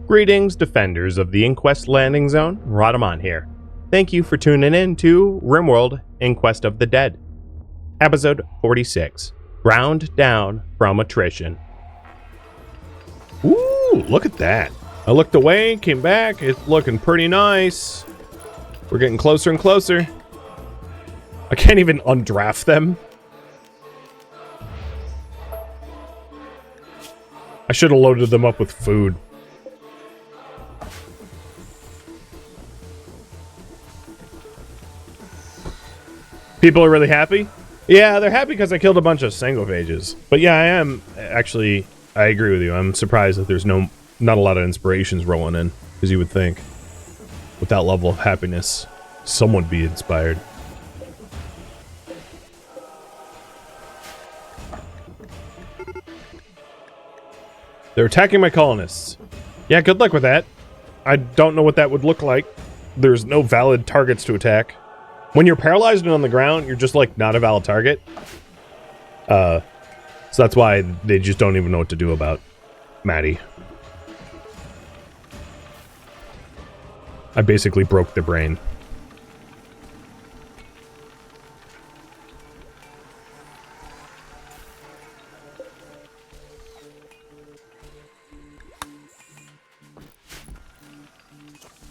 Greetings, defenders of the Inquest landing zone. Rhadamant here. Thank you for tuning in to RimWorld Inquest of the Dead. Episode 46. Ground down from Attrition. Ooh, look at that. I looked away, came back. It's looking pretty nice. We're getting closer and closer. I can't even undraft them. I should have loaded them up with food. People are really happy? Yeah, they're happy because I killed a bunch of sangophages. But yeah, I am actually, I agree with you. I'm surprised that there's not a lot of inspirations rolling in, as you would think. With that level of happiness, someone would be inspired. They're attacking my colonists. Yeah, good luck with that. I don't know what that would look like. There's no valid targets to attack. When you're paralyzed and on the ground, you're just, like, not a valid target. So that's why they just don't even know what to do about Maddie. I basically broke their brain.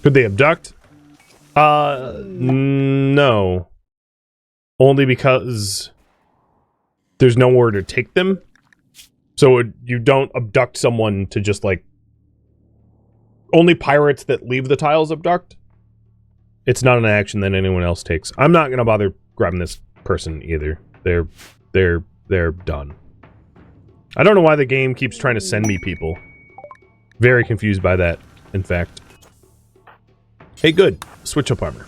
Could they abduct? No. Only because there's nowhere to take them. So you don't abduct someone to just, like... Only pirates that leave the tiles abduct. It's not an action that anyone else takes. I'm not gonna bother grabbing this person either. They're done. I don't know why the game keeps trying to send me people. Very confused by that, in fact. Hey, good. Switch up armor.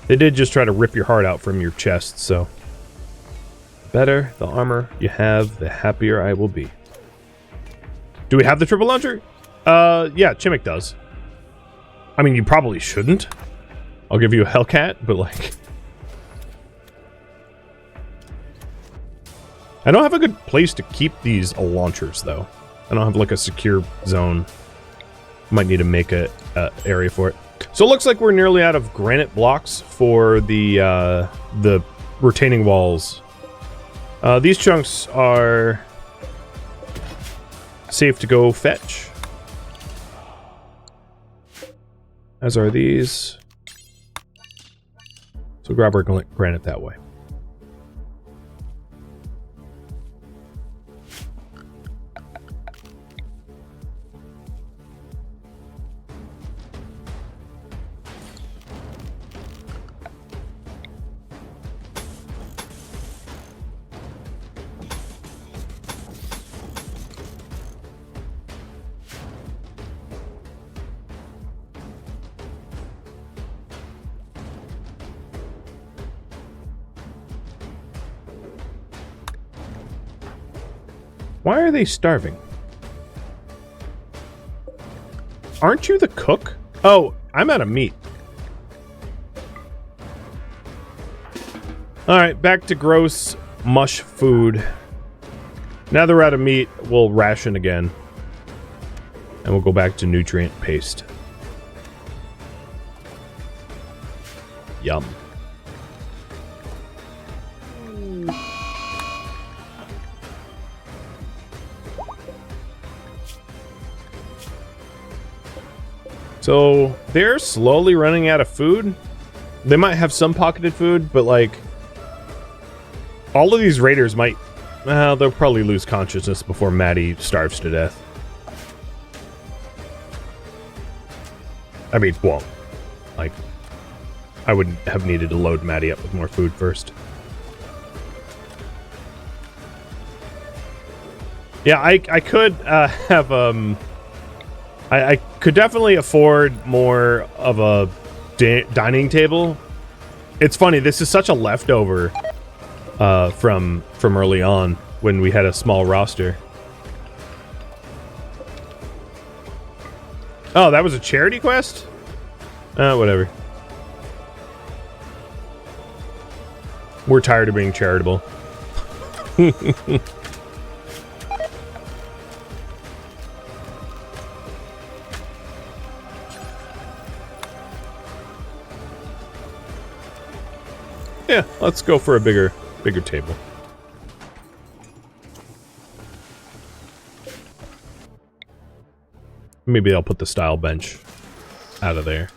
They did just try to rip your heart out from your chest, so... The better the armor you have, the happier I will be. Do we have the triple launcher? Yeah, Chimmick does. I mean, you probably shouldn't. I'll give you a Hellcat, but like... I don't have a good place to keep these launchers, though. I don't have, like, a secure zone. Might need to make a area for it. So it looks like we're nearly out of granite blocks for the retaining walls. These chunks are safe to go fetch. As are these. So grab our granite that way. Why are they starving? Aren't you the cook? Oh, I'm out of meat. Alright, back to gross mush food. Now that we're out of meat, we'll ration again. And we'll go back to nutrient paste. Yum. So, they're slowly running out of food. They might have some pocketed food, but like... all of these raiders might... well, they'll probably lose consciousness before Maddie starves to death. I mean, well... like... I would have needed to load Maddie up with more food first. Yeah, I could have, I could definitely afford more of a dining table. It's funny, this is such a leftover from early on when we had a small roster. Oh, that was a charity quest? Whatever. We're tired of being charitable. Yeah, let's go for a bigger table. Maybe I'll put the style bench out of there.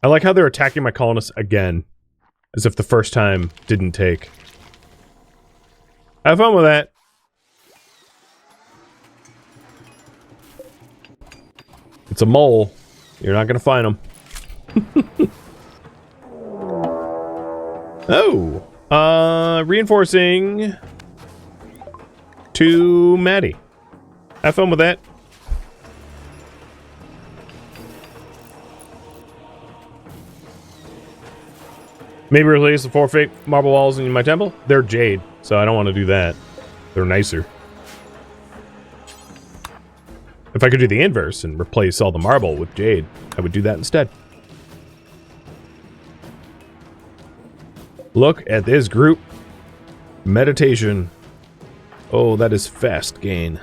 I like how they're attacking my colonists again, as if the first time didn't take. Have fun with that. It's a mole. You're not gonna find him. Oh, reinforcing to Maddie. Have fun with that. Maybe replace the 4 fake marble walls in my temple? They're jade, so I don't want to do that. They're nicer. If I could do the inverse and replace all the marble with jade, I would do that instead. Look at this group. Meditation. Oh, that is fast gain.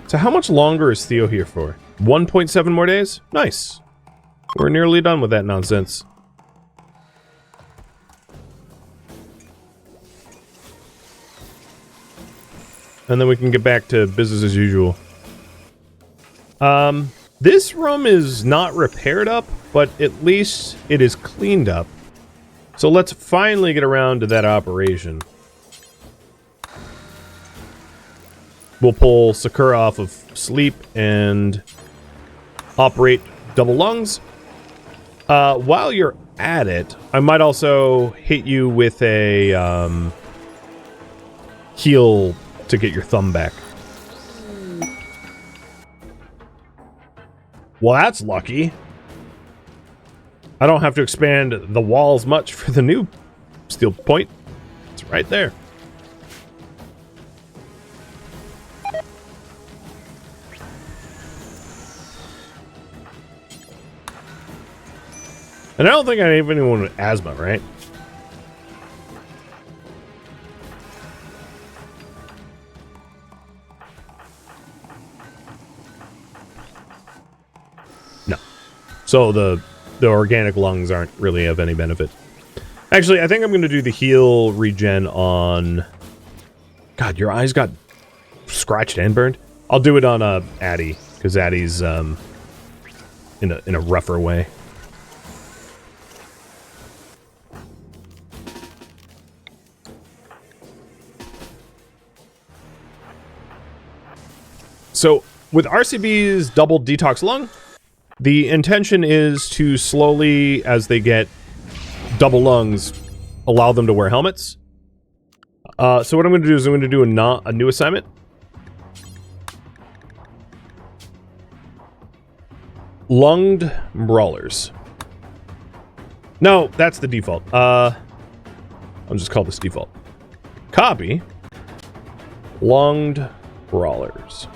So how much longer is Theo here for? 1.7 more days? Nice. We're nearly done with that nonsense. And then we can get back to business as usual. This room is not repaired up, but at least it is cleaned up. So let's finally get around to that operation. We'll pull Sakura off of sleep and operate double lungs. While you're at it, I might also hit you with a heal to get your thumb back. Well, that's lucky. I don't have to expand the walls much for the new steel point. It's right there. And I don't think I have anyone with asthma, right? No. So the organic lungs aren't really of any benefit. Actually, I think I'm going to do the heal regen on... God, your eyes got scratched and burned? I'll do it on Addie, because Addie's in a rougher way. So, with RCB's double detox lung, the intention is to slowly, as they get double lungs, allow them to wear helmets. So what I'm going to do is I'm going to do a new assignment. Lunged Brawlers. No, that's the default. I'll just call this default. Copy. Lunged Brawlers.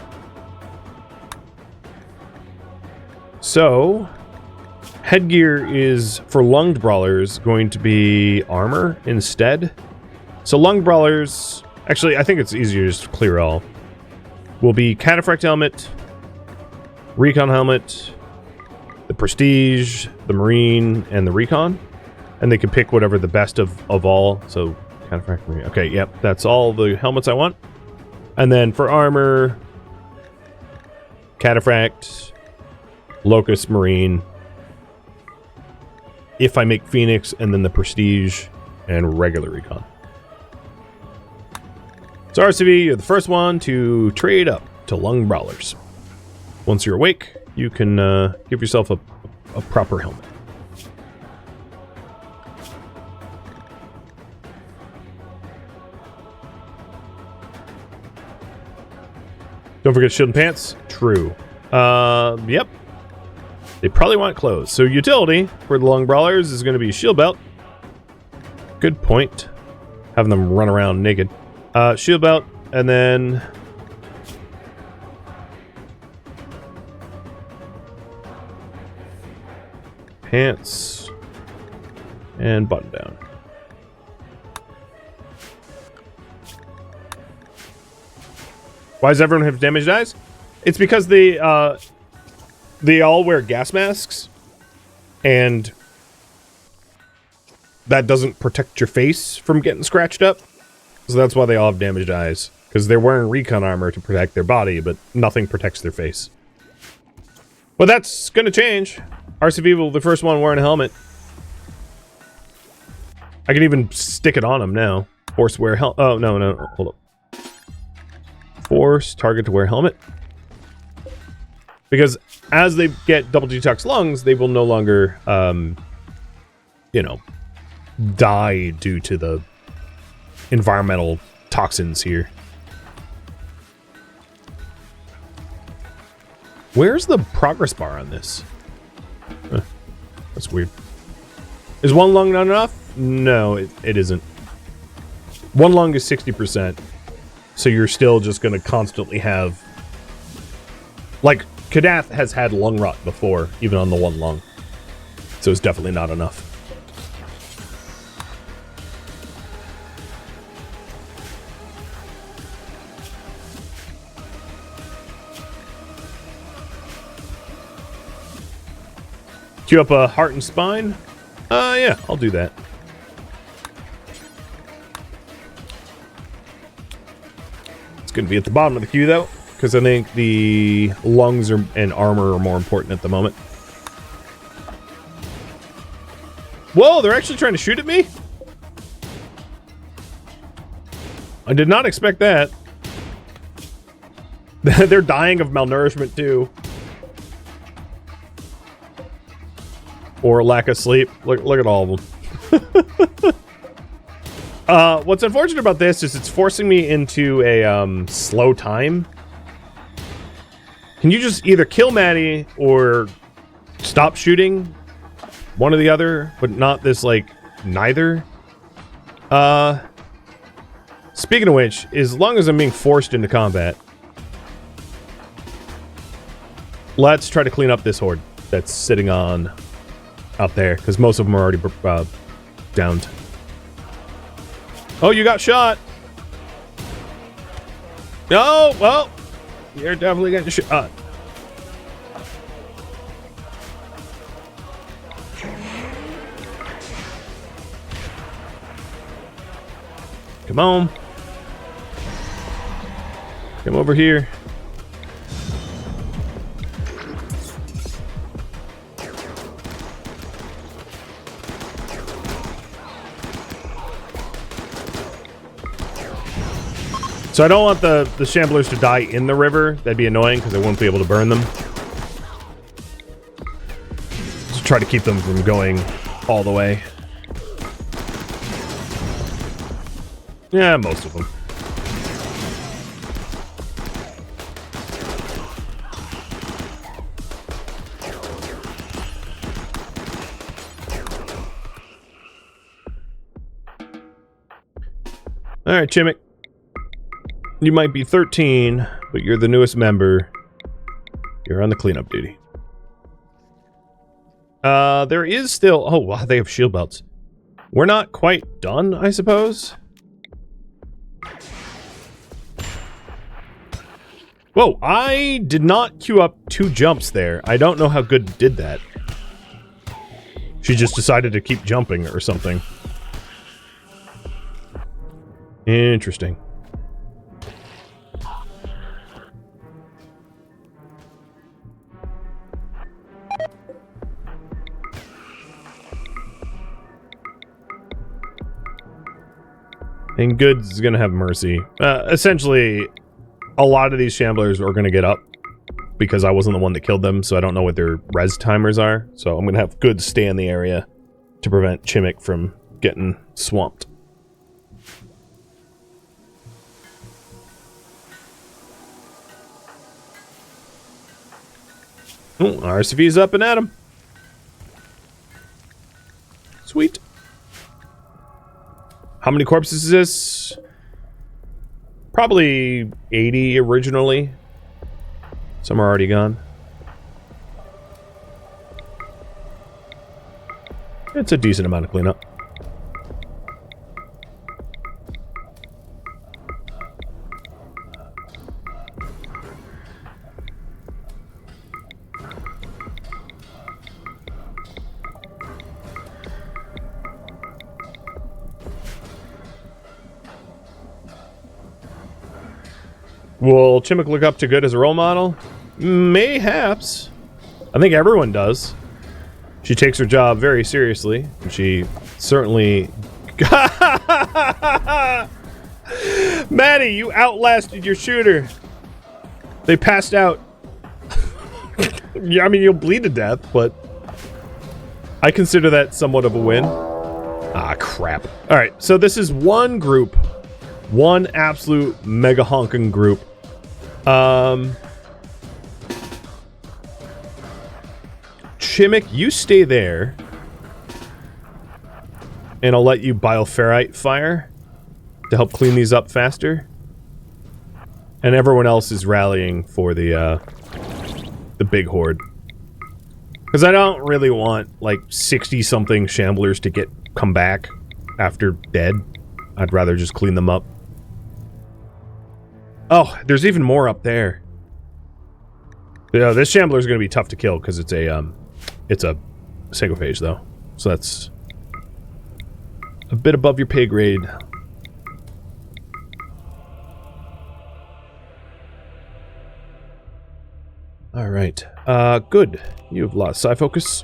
So, headgear is, for lunged brawlers, going to be armor instead. So lunged brawlers, actually I think it's easier just to clear all, will be cataphract helmet, recon helmet, the prestige, the marine, and the recon. And they can pick whatever the best of all. So, cataphract, marine. Okay, yep, that's all the helmets I want. And then for armor, cataphract, Locust, Marine, if I make Phoenix, and then the Prestige and regular Recon. So RCV, you're the first one to trade up to Lung Brawlers. Once you're awake, you can give yourself a proper helmet. Don't forget shield and pants. True. Yep. They probably want clothes. So utility for the Lung Brawlers is going to be shield belt. Good point. Having them run around naked. Shield belt, and then... Pants. And button down. Why does everyone have damaged eyes? It's because they all wear gas masks. And that doesn't protect your face from getting scratched up. So that's why they all have damaged eyes. Because they're wearing recon armor to protect their body, but nothing protects their face. But that's gonna change. RCV will be the first one wearing a helmet. I can even stick it on him now. Force wear helmet. Oh, no, hold up. Force target to wear helmet. Because as they get double detox lungs, they will no longer, you know, die due to the environmental toxins here. Where's the progress bar on this? That's weird. Is one lung not enough? No, it isn't. One lung is 60%. So you're still just going to constantly have... Like, Kadath has had lung rot before, even on the one lung. So it's definitely not enough. Queue up a heart and spine? Yeah, I'll do that. It's going to be at the bottom of the queue, though, because I think the lungs and armor are more important at the moment. Whoa, they're actually trying to shoot at me? I did not expect that. They're dying of malnourishment, too. Or lack of sleep. Look at all of them. What's unfortunate about this is it's forcing me into a slow time. Can you just either kill Maddie or stop shooting? One or the other, but not this, like, neither. Speaking of which, as long as I'm being forced into combat, let's try to clean up this horde that's sitting on out there, because most of them are already downed. Oh, you got shot! No, well, you're definitely getting shot. Come on. Come over here. So I don't want the Shamblers to die in the river. That'd be annoying because I won't be able to burn them. Just try to keep them from going all the way. Yeah, most of them. Alright, Chimmick. You might be 13, but you're the newest member. You're on the cleanup duty. There is still... Oh, wow, they have shield belts. We're not quite done, I suppose. Whoa, I did not queue up 2 jumps there. I don't know how good did that. She just decided to keep jumping or something. Interesting. And Goods is going to have mercy. Essentially, a lot of these Shamblers are going to get up because I wasn't the one that killed them, so I don't know what their res timers are. So I'm going to have Goods stay in the area to prevent Chimmick from getting swamped. Oh, RCV's up and at him. Sweet. How many corpses is this? Probably 80 originally. Some are already gone. It's a decent amount of cleanup. Will Chimmick look up to Good as a role model? Mayhaps. I think everyone does. She takes her job very seriously. And she certainly... Maddie, you outlasted your shooter. They passed out. Yeah, I mean, you'll bleed to death, but... I consider that somewhat of a win. Ah, crap. Alright, so this is one group. One absolute mega honking group. Chimmick, you stay there. And I'll let you bioferrite fire to help clean these up faster. And everyone else is rallying for the big horde. Because I don't really want, like, 60-something shamblers to come back after dead. I'd rather just clean them up. Oh, there's even more up there. Yeah, this shambler is going to be tough to kill because it's a psychophage though, so that's a bit above your pay grade. All right, good. You've lost psi focus.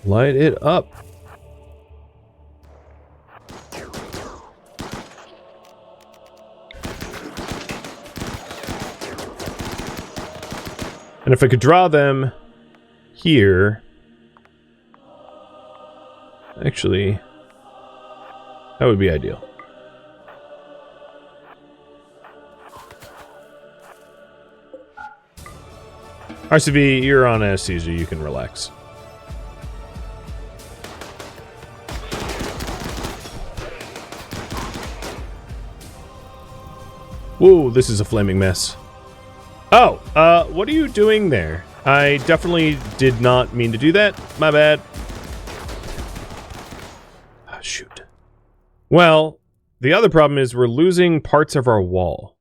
Light it up. And if I could draw them here... Actually, that would be ideal. RCV, you're on anesthesia. You can relax. Whoa, this is a flaming mess. Oh, what are you doing there? I definitely did not mean to do that. My bad. Oh, shoot. Well, the other problem is we're losing parts of our wall.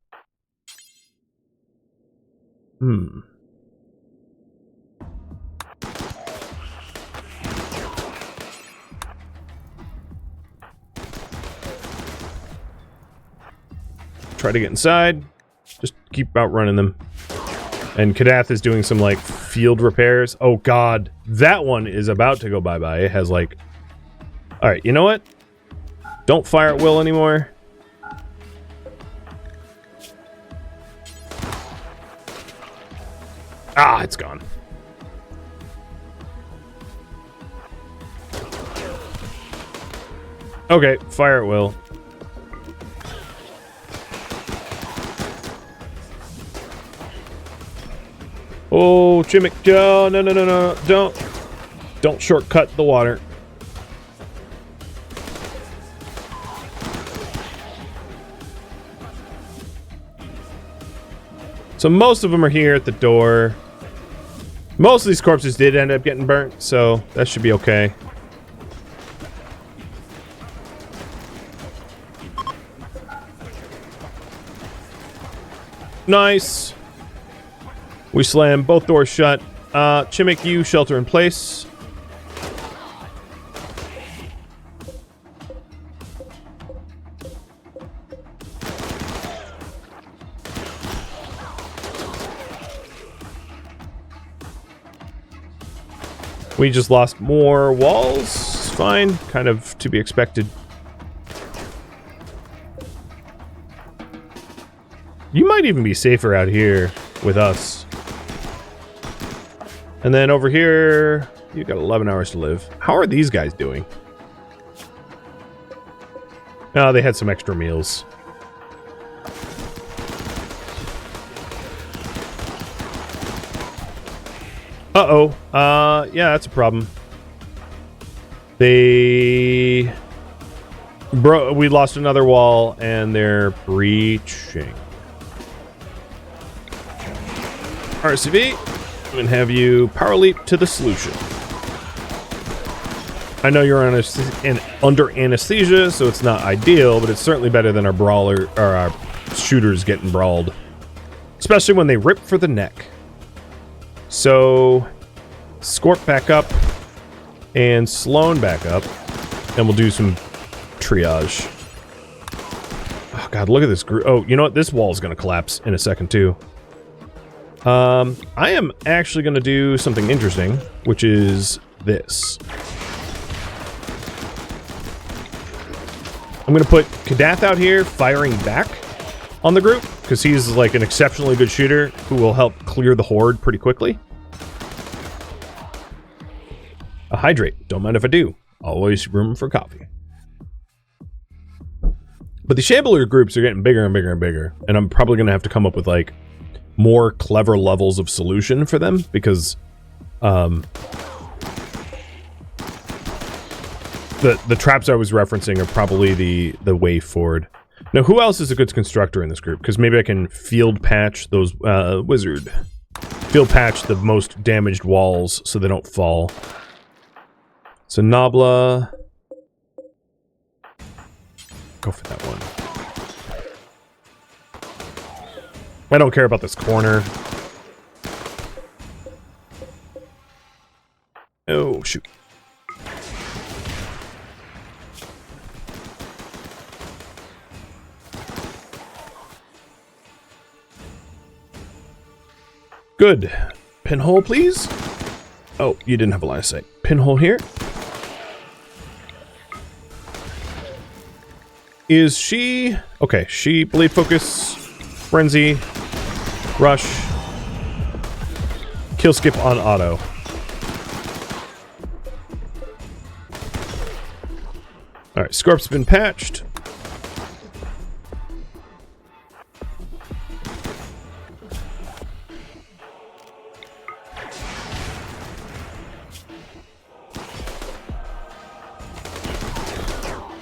Try to get inside. Just keep outrunning them. And Kadath is doing some, like, field repairs. Oh, God. That one is about to go bye-bye. It has, like... Alright, you know what? Don't fire at will anymore. Ah, it's gone. Okay, fire at will. Oh, Chimmick, oh, no, don't shortcut the water. So most of them are here at the door. Most of these corpses did end up getting burnt, so that should be okay. Nice. We slam both doors shut. Chimmick, you shelter in place. We just lost more walls. Fine. Kind of to be expected. You might even be safer out here with us. And then over here, you got 11 hours to live. How are these guys doing? Oh, they had some extra meals. Uh-oh. Yeah, that's a problem. They Bro, we lost another wall, and they're breaching. RCV, I'm going to have you power leap to the solution. I know you're on under anesthesia, so it's not ideal, but it's certainly better than our brawler or our shooters getting brawled. Especially when they rip for the neck. So, Scorp back up, and Sloan back up, and we'll do some triage. Oh god, look at this group. Oh, you know what? This wall is going to collapse in a second, too. I am actually going to do something interesting, which is this. I'm going to put Kadath out here firing back on the group, because he's like an exceptionally good shooter who will help clear the horde pretty quickly. A hydrate. Don't mind if I do. Always room for coffee. But the Shambler groups are getting bigger and bigger and bigger, and I'm probably going to have to come up with like more clever levels of solution for them, because the traps I was referencing are probably the way forward. Now, who else is a good constructor in this group? Because maybe I can field patch those wizard. Field patch the most damaged walls so they don't fall. So Nabla, go for that one. I don't care about this corner. Oh, shoot. Good. Pinhole, please. Oh, you didn't have a line of sight. Pinhole here. Is she... Okay, she... Blade focus. Frenzy. Rush. Kill skip on auto. Alright, Scorp's been patched.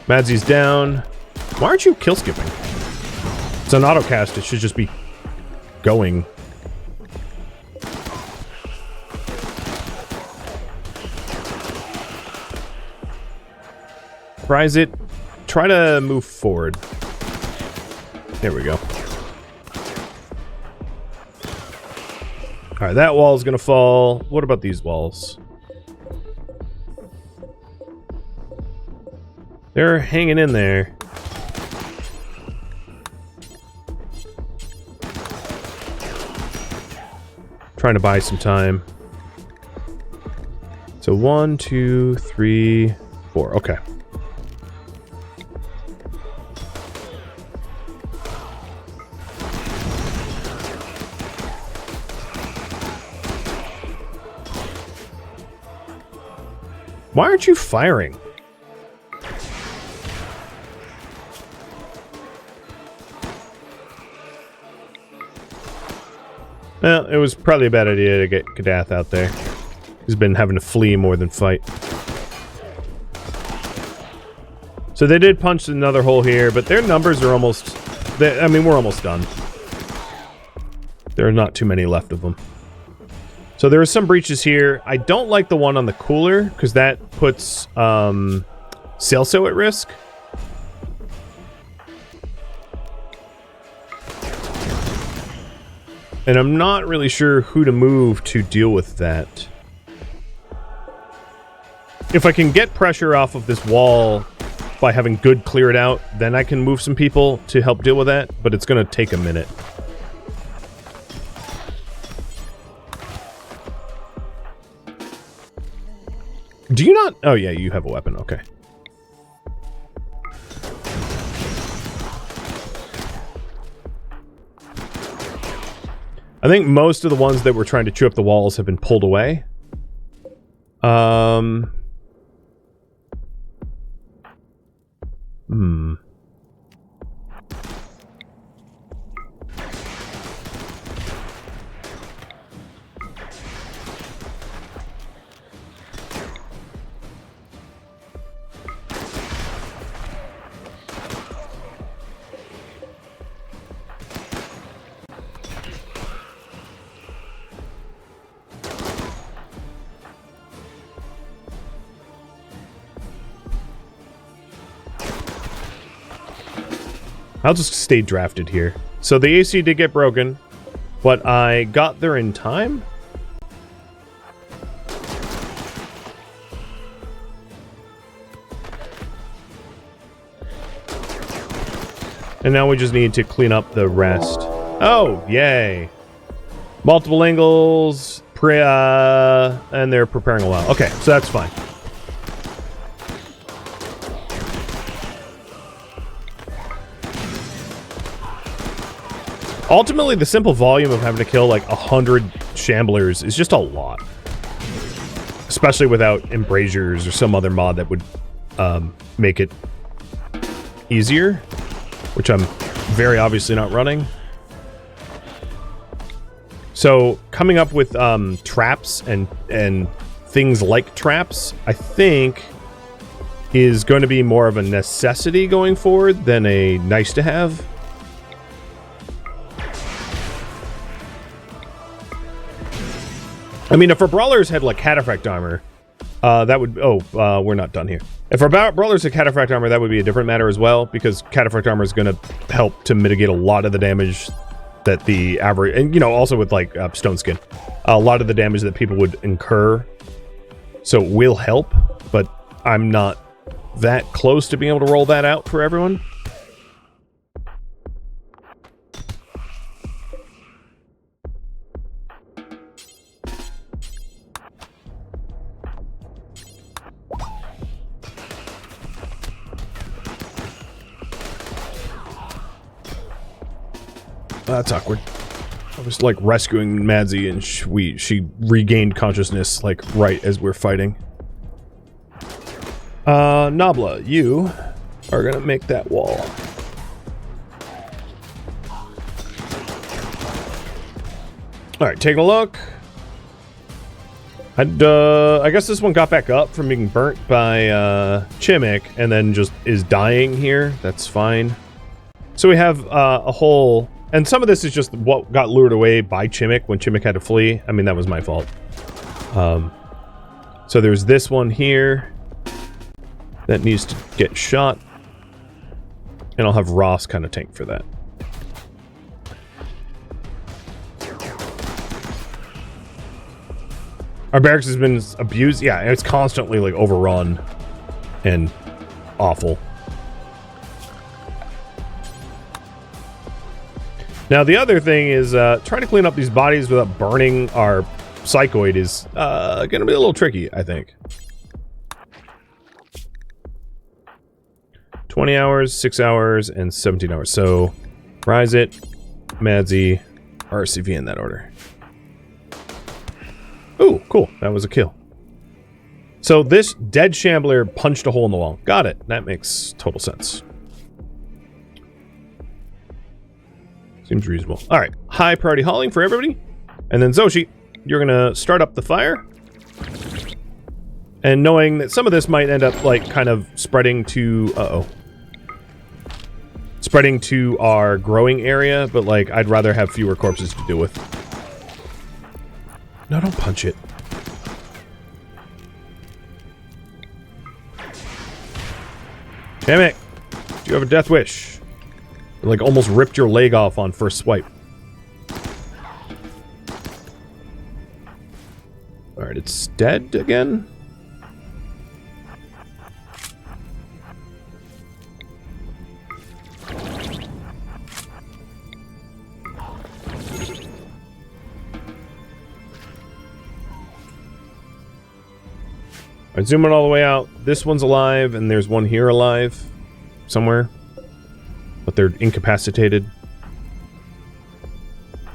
Madsy's down. Why aren't you kill skipping? It's an auto cast, it should just be going. Rise it. Try to move forward. There we go. Alright, that wall is gonna fall. What about these walls? They're hanging in there. Trying to buy some time. So 1, 2, 3, 4. Okay. Why aren't you firing? Well, it was probably a bad idea to get Kadath out there. He's been having to flee more than fight. So they did punch another hole here, but their numbers are almost... I mean, we're almost done. There are not too many left of them. So there are some breaches here. I don't like the one on the cooler, because that puts Celso at risk. And I'm not really sure who to move to deal with that. If I can get pressure off of this wall by having good clear it out, then I can move some people to help deal with that, but it's going to take a minute. Do you not? Oh yeah, you have a weapon, okay. I think most of the ones that were trying to chew up the walls have been pulled away. I'll just stay drafted here. So the AC did get broken, but I got there in time. And now we just need to clean up the rest. Oh, yay. Multiple angles, and they're preparing a while. Okay, so that's fine. Ultimately, the simple volume of having to kill like 100 shamblers is just a lot. Especially without embrasures or some other mod that would make it easier. Which I'm very obviously not running. So, coming up with traps and things like traps, I think, is going to be more of a necessity going forward than a nice to have. I mean, if our brawlers had like cataphract armor, that would... Oh, we're not done here. If our brawlers had cataphract armor, that would be a different matter as well, because cataphract armor is going to help to mitigate a lot of the damage that the average... And, you know, also with, like, stone skin. A lot of the damage that people would incur. So it will help, but I'm not that close to being able to roll that out for everyone. That's awkward. I was like rescuing Madzi and she regained consciousness like right as we're fighting. Nabla, you are gonna make that wall. Alright, taking a look. I guess this one got back up from being burnt by Chimik and then just is dying here. That's fine. So we have a whole... And some of this is just what got lured away by Chimik when Chimik had to flee. I mean, that was my fault. So there's this one here that needs to get shot. And I'll have Ross kind of tank for that. Our barracks has been abused. Yeah, it's constantly like overrun and awful. Now, the other thing is trying to clean up these bodies without burning our psychoid is going to be a little tricky, I think. 20 hours, 6 hours, and 17 hours. So, Rise It, Madzi, RCV in that order. Ooh, cool. That was a kill. So, this dead shambler punched a hole in the wall. Got it. That makes total sense. Seems reasonable. Alright, high priority hauling for everybody. And then Zoshi, you're gonna start up the fire. And knowing that some of this might end up, like, kind of spreading to... Uh-oh. Spreading to our growing area, but, like, I'd rather have fewer corpses to deal with. No, don't punch it. Damn it! Do you have a death wish? Like, almost ripped your leg off on first swipe. Alright, it's dead again? Alright, zooming all the way out. This one's alive, and there's one here alive. Somewhere. But they're incapacitated.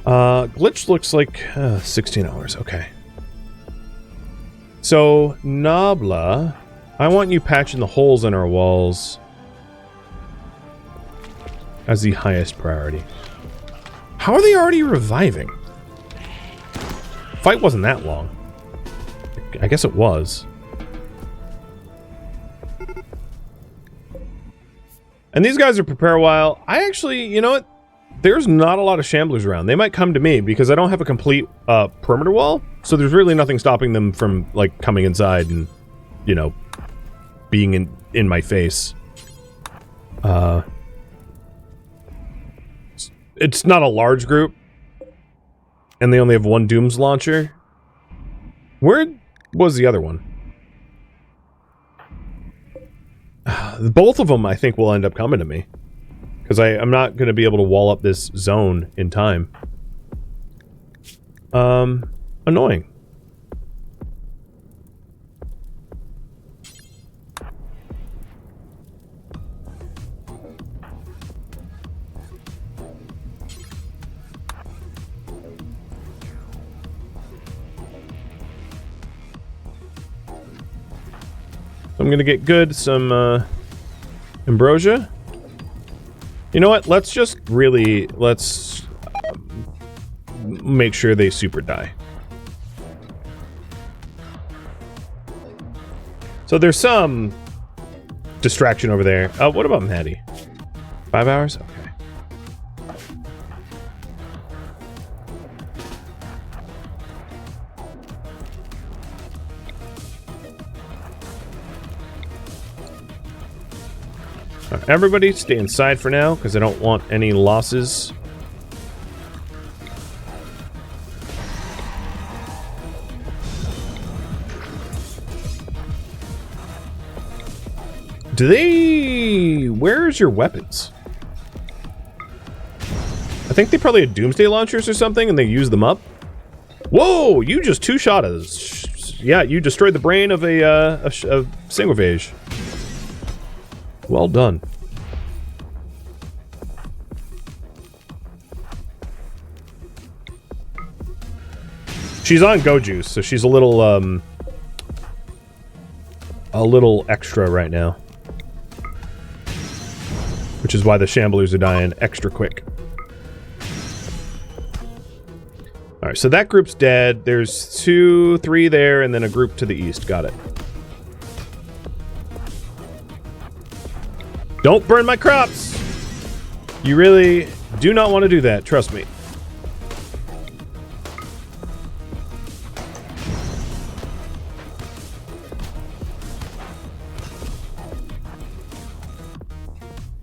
Glitch looks like 16 hours. Okay. So, Nabla, I want you patching the holes in our walls as the highest priority. How are they already reviving? Fight wasn't that long. I guess it was. And these guys are prepare a while. I actually, you know what? There's not a lot of shamblers around. They might come to me because I don't have a complete perimeter wall. So there's really nothing stopping them from, like, coming inside and, you know, being in my face. it's not a large group, and they only have one Dooms launcher. Where was the other one? Both of them, I think, will end up coming to me. Because I'm not going to be able to wall up this zone in time. Annoying. I'm gonna get good some ambrosia. You know what? Let's just really make sure they super die. So there's some distraction over there. What about Maddie? 5 hours? Okay. Everybody stay inside for now, because I don't want any losses. Do they... Where's your weapons? I think they probably had doomsday launchers or something, and they used them up. Whoa! You just two-shot us. Yeah, you destroyed the brain of a Sanguivage. Well done. She's on Go Juice, so she's a little extra right now. Which is why the Shamblers are dying extra quick. Alright, so that group's dead. There's 2, 3 there, and then a group to the east. Got it. Don't burn my crops! You really do not want to do that, trust me.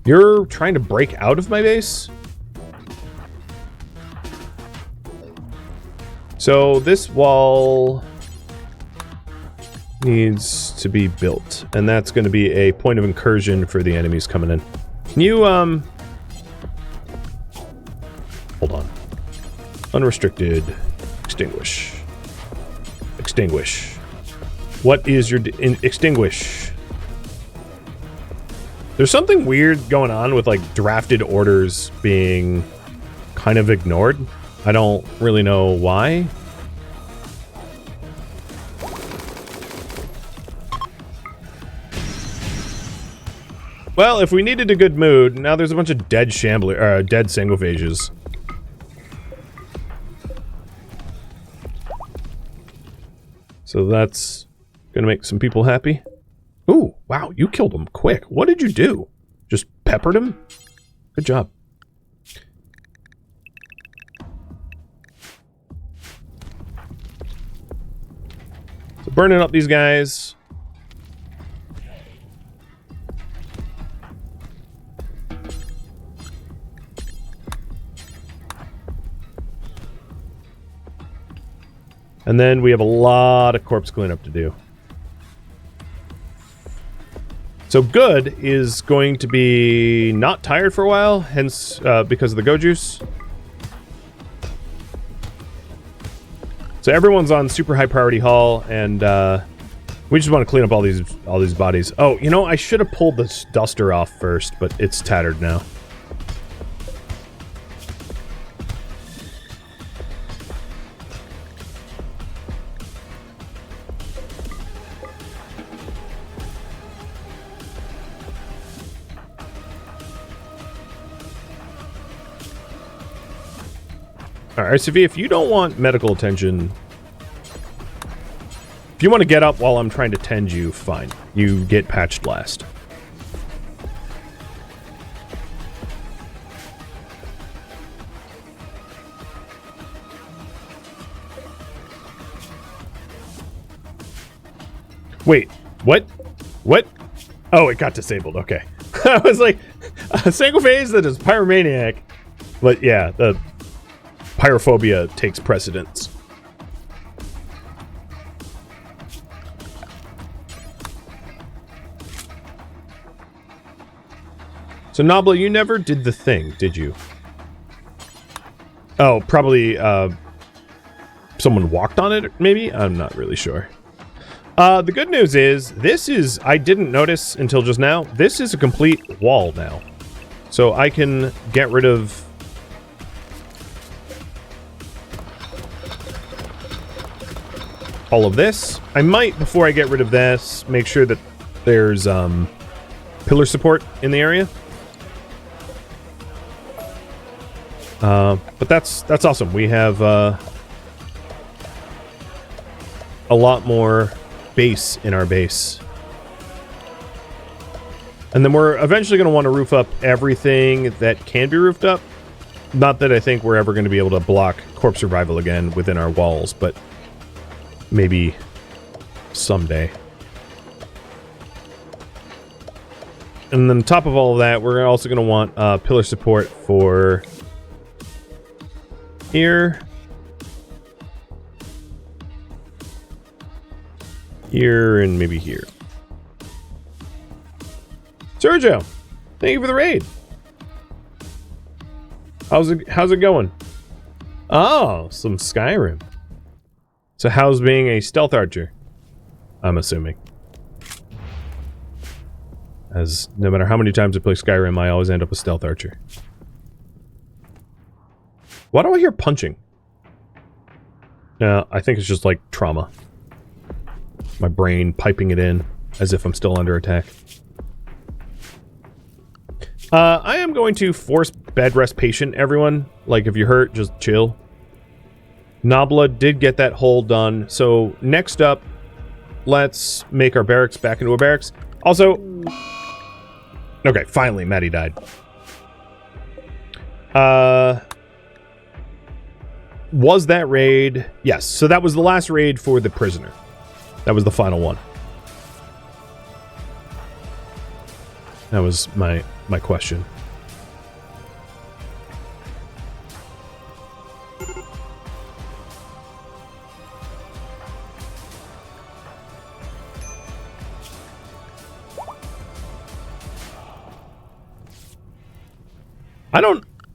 You're trying to break out of my base? So this wall needs to be built, and that's going to be a point of incursion for the enemies coming in. Can you, hold on. Unrestricted. Extinguish. Extinguish. What is your... extinguish. There's something weird going on with, like, drafted orders being kind of ignored. I don't really know why. Well, if we needed a good mood, now there's a bunch of dead dead Sanguivages. So that's gonna make some people happy. Ooh, wow, you killed him quick. What did you do? Just peppered him? Good job. So burning up these guys. And then we have a lot of corpse cleanup to do. So good is going to be not tired for a while, hence because of the Go Juice. So everyone's on super high priority haul, and we just want to clean up all these bodies. Oh, you know, I should have pulled this duster off first, but it's tattered now. Alright, Sophie, if you don't want medical attention... If you want to get up while I'm trying to tend you, fine. You get patched last. Wait, what? What? Oh, it got disabled, okay. I was like, a Sanguivage that is Pyromaniac But yeah, the pyrophobia takes precedence. So Nobla, you never did the thing, did you? Oh, probably someone walked on it, maybe? I'm not really sure. The good news is, this is, I didn't notice until just now, this is a complete wall now. So I can get rid of all of this. I might, before I get rid of this, make sure that there's pillar support in the area. But that's awesome. We have a lot more base in our base. And then we're eventually going to want to roof up everything that can be roofed up. Not that I think we're ever going to be able to block corpse survival again within our walls, but maybe someday. And then on top of all of that, we're also going to want pillar support for here, here, and maybe here. Sergio, thank you for the raid. How's it going? Oh, some Skyrim. So how's being a stealth archer? I'm assuming. As no matter how many times I play Skyrim, I always end up a stealth archer. Why do I hear punching? No, I think it's just like trauma. My brain piping it in as if I'm still under attack. I am going to force bed rest patient, everyone. Like, if you're hurt, just chill. Nobla did get that hole done. So, next up, let's make our barracks back into a barracks. Also... Okay, finally, Maddie died. Was that raid? Yes, so that was the last raid for the prisoner. That was the final one. That was my question.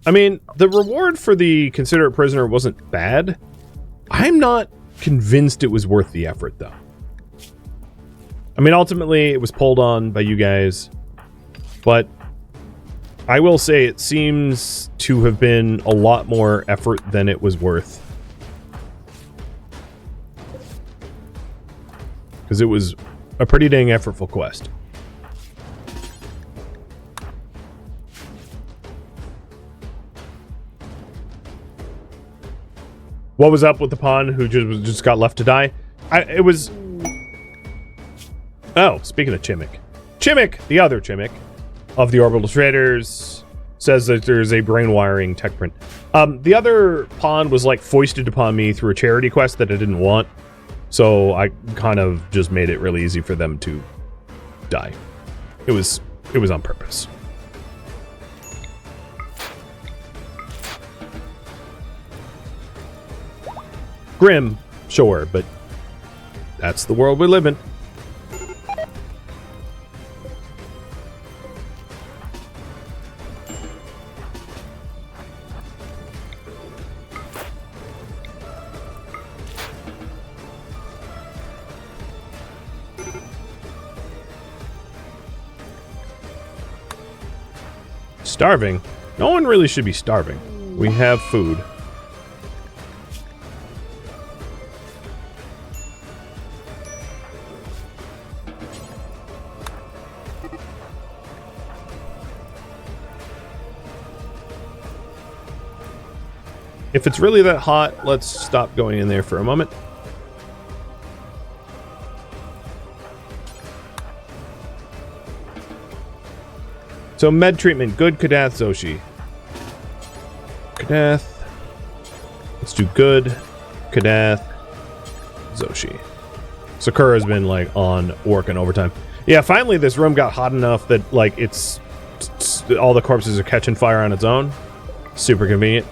I mean, the reward for the considerate prisoner wasn't bad. I'm not convinced it was worth the effort, though. I mean, ultimately, it was pulled on by you guys. But I will say it seems to have been a lot more effort than it was worth. Because it was a pretty dang effortful quest. What was up with the pawn who just got left to die? It was... Oh, speaking of Chimmick. Chimmick, the other Chimmick of the Orbital Traders, says that there's a brain wiring tech print. The other pawn was like foisted upon me through a charity quest that I didn't want. So I kind of just made it really easy for them to die. It was on purpose. Grim, sure, but that's the world we live in. Starving? No one really should be starving. We have food. If it's really that hot, let's stop going in there for a moment. So med treatment, good Kadath Zoshi. Kadath. Let's do good Kadath Zoshi. Sakura's been like on working overtime. Yeah, finally this room got hot enough that like it's all the corpses are catching fire on its own. Super convenient.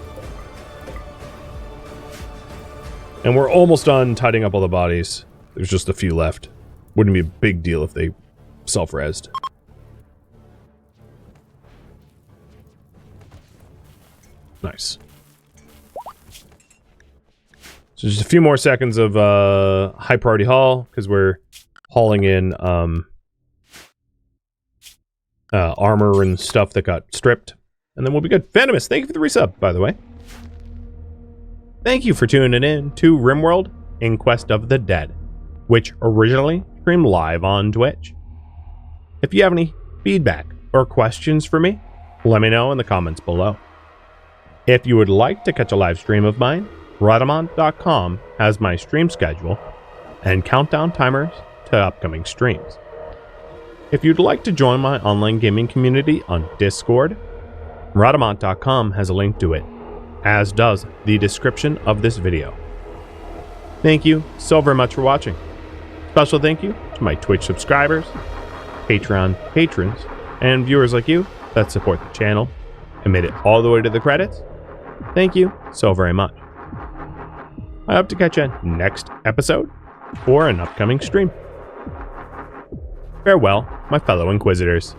And we're almost done tidying up all the bodies. There's just a few left. Wouldn't be a big deal if they self-resed. Nice. So just a few more seconds of high priority haul, because we're hauling in armor and stuff that got stripped. And then we'll be good. Venomous, thank you for the resub, by the way. Thank you for tuning in to RimWorld Inquest of the Dead, which originally streamed live on Twitch. If you have any feedback or questions for me, let me know in the comments below. If you would like to catch a live stream of mine, Rhadamant.com has my stream schedule and countdown timers to upcoming streams. If you'd like to join my online gaming community on Discord, Rhadamant.com has a link to it, as does the description of this video. Thank you so very much for watching. Special thank you to my Twitch subscribers, Patreon patrons, and viewers like you that support the channel and made it all the way to the credits. Thank you so very much. I hope to catch you next episode or an upcoming stream. Farewell, my fellow Inquisitors.